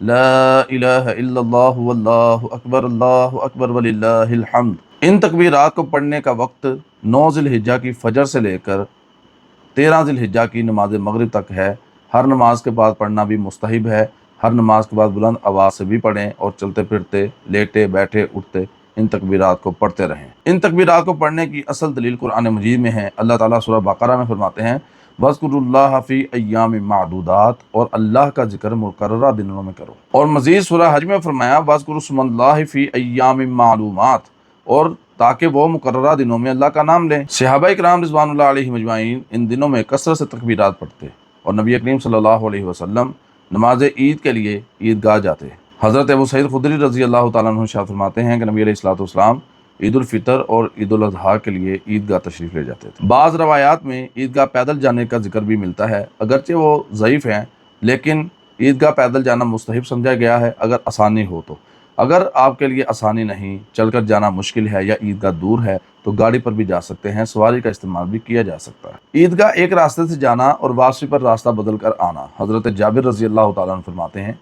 لا الہ الا اللہ واللہ اکبر وللہ الحمد۔ ان تکبیرات کو پڑھنے کا وقت 9 ذی الحجہ کی فجر سے لے کر 13 ذی الحجہ کی نماز مغرب تک ہے۔ ہر نماز کے بعد پڑھنا بھی مستحب ہے۔ ہر نماز کے بعد بلند آواز سے بھی پڑھیں اور چلتے پھرتے، لیٹے بیٹھے اٹھتے ان تکبیرات کو پڑھتے رہیں۔ ان تکبیرات کو پڑھنے کی اصل دلیل قرآن مجید میں ہے۔ اللہ تعالیٰ سورہ بقرہ میں فرماتے ہیں وَاذْكُرُوا اللَّهَ فِي أَيَّامٍ مَّعْدُودَاتٍ، اور اللہ کا ذکر مقررہ دنوں میں کرو۔ اور مزید سورہ حج میں فرمایا وَاذْكُرُوا اسْمَ اللَّهِ فِي أَيَّامٍ مَّعْلُومَاتٍ، اور تاکہ وہ مقررہ دنوں میں اللہ کا نام لیں۔ صحابہ کرام رضوان اللہ علیہ مجمعین ان دنوں میں کثرت سے تکبیرات پڑھتے، اور نبی کریم صلی اللہ علیہ وسلم نماز عید کے لیے عیدگاہ جاتے۔ حضرت ابو سعید خدری رضی اللہ تعالیٰ عنہ ارشاد فرماتے ہیں کہ نبی علیہ الصلوۃ والسلام عید الفطر اور عید الاضحیٰ کے لیے عیدگاہ تشریف لے جاتے تھے۔ بعض روایات میں عیدگاہ پیدل جانے کا ذکر بھی ملتا ہے، اگرچہ وہ ضعیف ہیں، لیکن عیدگاہ پیدل جانا مستحب سمجھا گیا ہے اگر آسانی ہو تو۔ اگر آپ کے لیے آسانی نہیں، چل کر جانا مشکل ہے یا عیدگاہ دور ہے تو گاڑی پر بھی جا سکتے ہیں، سواری کا استعمال بھی کیا جا سکتا ہے۔ عیدگاہ ایک راستے سے جانا اور واپسی پر راستہ بدل کر آنا۔ حضرت جابر رضی اللہ تعالیٰ عنہ فرماتے ہیں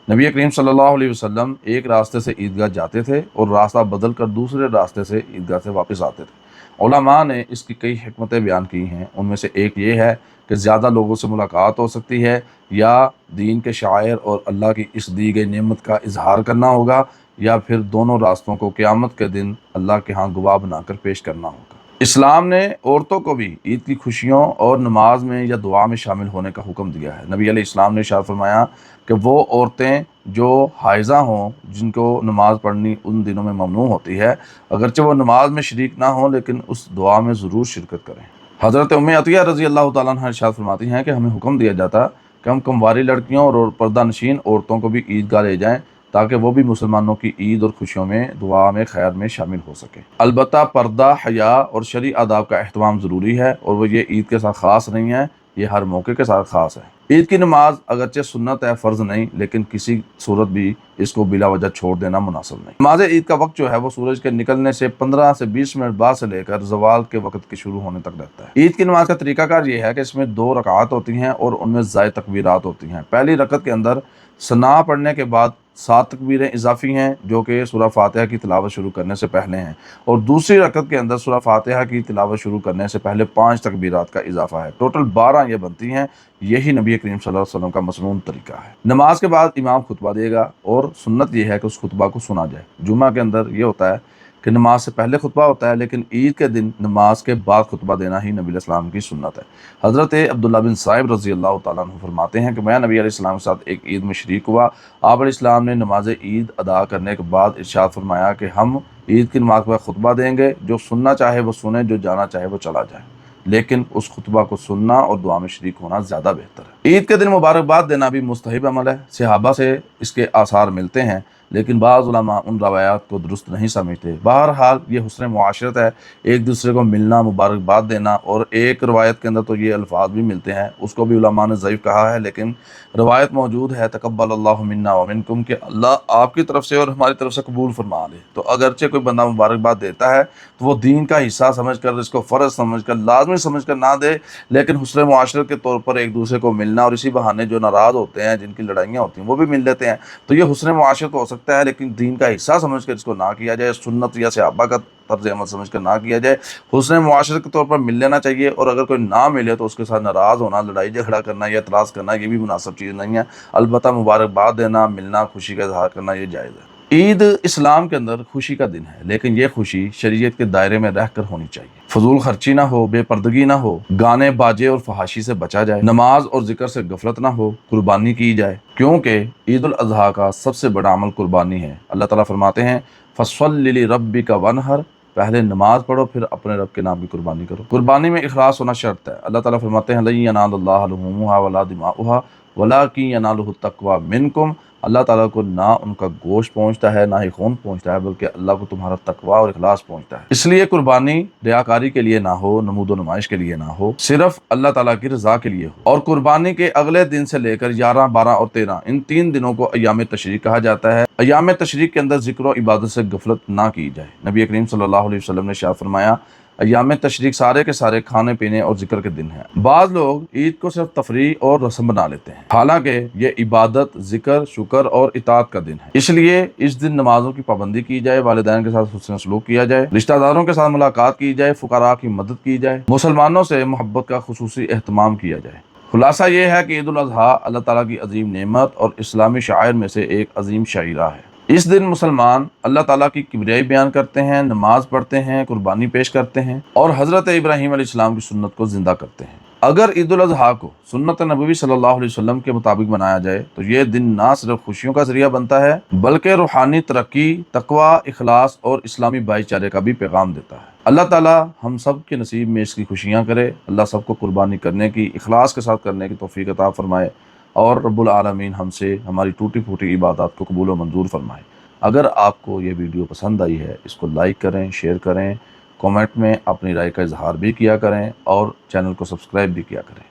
نبی کریم صلی اللہ علیہ وسلم ایک راستے سے عیدگاہ جاتے تھے اور راستہ بدل کر دوسرے راستے سے عیدگاہ سے واپس آتے تھے۔ علماء نے اس کی کئی حکمتیں بیان کی ہیں، ان میں سے ایک یہ ہے کہ زیادہ لوگوں سے ملاقات ہو سکتی ہے، یا دین کے شاعر اور اللہ کی اس دی گئی نعمت کا اظہار کرنا ہوگا، یا پھر دونوں راستوں کو قیامت کے دن اللہ کے ہاں گواہ بنا کر پیش کرنا ہوگا۔ اسلام نے عورتوں کو بھی عید کی خوشیوں اور نماز میں یا دعا میں شامل ہونے کا حکم دیا ہے۔ نبی علیہ السلام نے ارشاد فرمایا کہ وہ عورتیں جو حائضہ ہوں، جن کو نماز پڑھنی ان دنوں میں ممنوع ہوتی ہے، اگرچہ وہ نماز میں شریک نہ ہوں لیکن اس دعا میں ضرور شرکت کریں۔ حضرت ام عطیہ رضی اللہ تعالیٰ عنہ ارشاد فرماتی ہیں کہ ہمیں حکم دیا جاتا کہ ہم کمواری لڑکیوں اور پردہ نشین عورتوں کو بھی عیدگاہ لے جائیں تاکہ وہ بھی مسلمانوں کی عید اور خوشیوں میں، دعا میں، خیر میں شامل ہو سکے۔ البتہ پردہ، حیا اور شرعی آداب کا اہتمام ضروری ہے، اور وہ یہ عید کے ساتھ خاص نہیں ہے، یہ ہر موقع کے ساتھ خاص ہے۔ عید کی نماز اگرچہ سنت ہے، فرض نہیں، لیکن کسی صورت بھی اس کو بلا وجہ چھوڑ دینا مناسب نہیں۔ نماز عید کا وقت جو ہے وہ سورج کے نکلنے سے 15 سے 20 منٹ بعد سے لے کر زوال کے وقت کے شروع ہونے تک رہتا ہے۔ عید کی نماز کا طریقہ کار یہ ہے کہ اس میں 2 رکعات ہوتی ہیں اور ان میں زائد تکبیرات ہوتی ہیں۔ پہلی رکعت کے اندر ثنا پڑھنے کے بعد 7 تکبیریں اضافی ہیں جو کہ سورہ فاتحہ کی تلاوت شروع کرنے سے پہلے ہیں، اور دوسری رکعت کے اندر سورہ فاتحہ کی تلاوت شروع کرنے سے پہلے 5 تکبیرات کا اضافہ ہے۔ ٹوٹل 12 یہ بنتی ہیں۔ یہی نبی کریم صلی اللہ علیہ وسلم کا مسنون طریقہ ہے۔ نماز کے بعد امام خطبہ دے گا، اور سنت یہ ہے کہ اس خطبہ کو سنا جائے۔ جمعہ کے اندر یہ ہوتا ہے کہ نماز سے پہلے خطبہ ہوتا ہے، لیکن عید کے دن نماز کے بعد خطبہ دینا ہی نبی علیہ السلام کی سنت ہے۔ حضرت عبداللہ بن صائب رضی اللہ تعالیٰ عنہ فرماتے ہیں کہ میں نبی علیہ السلام کے ساتھ ایک عید میں شریک ہوا۔ آپ علیہ السلام نے نماز عید ادا کرنے کے بعد ارشاد فرمایا کہ ہم عید کی نماز کے بعد خطبہ دیں گے، جو سننا چاہے وہ سنے، جو جانا چاہے وہ چلا جائے، لیکن اس خطبہ کو سننا اور دعا میں شریک ہونا زیادہ بہتر ہے۔ عید کے دن مبارکباد دینا بھی مستحب عمل ہے۔ صحابہ سے اس کے آثار ملتے ہیں، لیکن بعض علماء ان روایات کو درست نہیں سمجھتے۔ بہرحال یہ حسن معاشرت ہے، ایک دوسرے کو ملنا، مبارکباد دینا، اور ایک روایت کے اندر تو یہ الفاظ بھی ملتے ہیں، اس کو بھی علماء نے ضعیف کہا ہے، لیکن روایت موجود ہے تقبل اللہ منا ومنکم، کہ اللہ آپ کی طرف سے اور ہماری طرف سے قبول فرما لے۔ تو اگرچہ کوئی بندہ مبارکباد دیتا ہے تو وہ دین کا حصہ سمجھ کر، اس کو فرض سمجھ کر، لازمی سمجھ کر نہ دے، لیکن حسن معاشرت کے طور پر ایک دوسرے کو ملنا، اور اسی بہانے جو ناراض ہوتے ہیں، جن کی لڑائیاں ہوتی ہیں، وہ بھی مل لیتے ہیں، تو یہ حسن معاشرت ہو سکتا ہے، لیکن دین کا حصہ سمجھ کر اس کو نہ کیا جائے، سنت یا صحابہ کا طرز عمل سمجھ کر نہ کیا جائے۔ حسن معاشرت کے طور پر مل لینا چاہیے، اور اگر کوئی نہ ملے تو اس کے ساتھ ناراض ہونا، لڑائی جھگڑا کرنا یا اعتراض کرنا یہ بھی مناسب چیز نہیں ہے۔ البتہ مبارکباد دینا، ملنا، خوشی کا اظہار کرنا یہ جائز ہے۔ عید اسلام کے اندر خوشی کا دن ہے، لیکن یہ خوشی شریعت کے دائرے میں رہ کر ہونی چاہیے۔ فضول خرچی نہ ہو، بے پردگی نہ ہو، گانے باجے اور فحاشی سے بچا جائے، نماز اور ذکر سے غفلت نہ ہو، قربانی کی جائے، کیونکہ عید الاضحیٰ کا سب سے بڑا عمل قربانی ہے۔ اللہ تعالیٰ فرماتے ہیں فَصَلِّ لِرَبِّكَ وَانْحَرْ، پہلے نماز پڑھو پھر اپنے رب کے نام کی قربانی کرو۔ قربانی میں اخلاص ہونا شرط ہے۔ اللہ تعالیٰ فرماتے ہیں لَن يَنَالَ اللَّهَ لُحُومُهَا وَلَا دِمَاؤُهَا وَلَٰكِن يَنَالُهُ التَّقْوَىٰ مِنكُمْ، اللہ تعالیٰ کو نہ ان کا گوشت پہنچتا ہے، نہ ہی خون پہنچتا ہے، بلکہ اللہ کو تمہارا تقویٰ اور اخلاص پہنچتا ہے۔ اس لیے قربانی ریاکاری کے لیے نہ ہو، نمود و نمائش کے لیے نہ ہو، صرف اللہ تعالیٰ کی رضا کے لیے ہو۔ اور قربانی کے اگلے دن سے لے کر 11، 12 اور 13 ان 3 دنوں کو ایام تشریق کہا جاتا ہے۔ ایام تشریق کے اندر ذکر و عبادت سے غفلت نہ کی جائے۔ نبی کریم صلی اللہ علیہ وسلم نے ارشاد فرمایا ایام تشریق سارے کے سارے کھانے پینے اور ذکر کے دن ہیں۔ بعض لوگ عید کو صرف تفریح اور رسم بنا لیتے ہیں، حالانکہ یہ عبادت، ذکر، شکر اور اطاعت کا دن ہے۔ اس لیے اس دن نمازوں کی پابندی کی جائے، والدین کے ساتھ حسن سلوک کیا جائے، رشتہ داروں کے ساتھ ملاقات کی جائے، فقراء کی مدد کی جائے، مسلمانوں سے محبت کا خصوصی اہتمام کیا جائے۔ خلاصہ یہ ہے کہ عید الاضحیٰ اللہ تعالیٰ کی عظیم نعمت اور اسلامی شعائر میں سے ایک عظیم شعیرہ ہے۔ اس دن مسلمان اللہ تعالیٰ کی کبریائی بیان کرتے ہیں، نماز پڑھتے ہیں، قربانی پیش کرتے ہیں اور حضرت ابراہیم علیہ السلام کی سنت کو زندہ کرتے ہیں۔ اگر عید الاضحیٰ کو سنت نبوی صلی اللہ علیہ وسلم کے مطابق منایا جائے تو یہ دن نہ صرف خوشیوں کا ذریعہ بنتا ہے بلکہ روحانی ترقی، تقوی، اخلاص اور اسلامی بھائی چارے کا بھی پیغام دیتا ہے۔ اللہ تعالیٰ ہم سب کے نصیب میں اس کی خوشیاں کرے۔ اللہ سب کو قربانی کرنے کی، اخلاص کے ساتھ کرنے کی توفیق عطا فرمائے، اور رب العالمین ہم سے ہماری ٹوٹی پھوٹی عبادات کو قبول و منظور فرمائے۔ اگر آپ کو یہ ویڈیو پسند آئی ہے، اس کو لائک کریں، شیئر کریں، کامنٹ میں اپنی رائے کا اظہار بھی کیا کریں اور چینل کو سبسکرائب بھی کیا کریں۔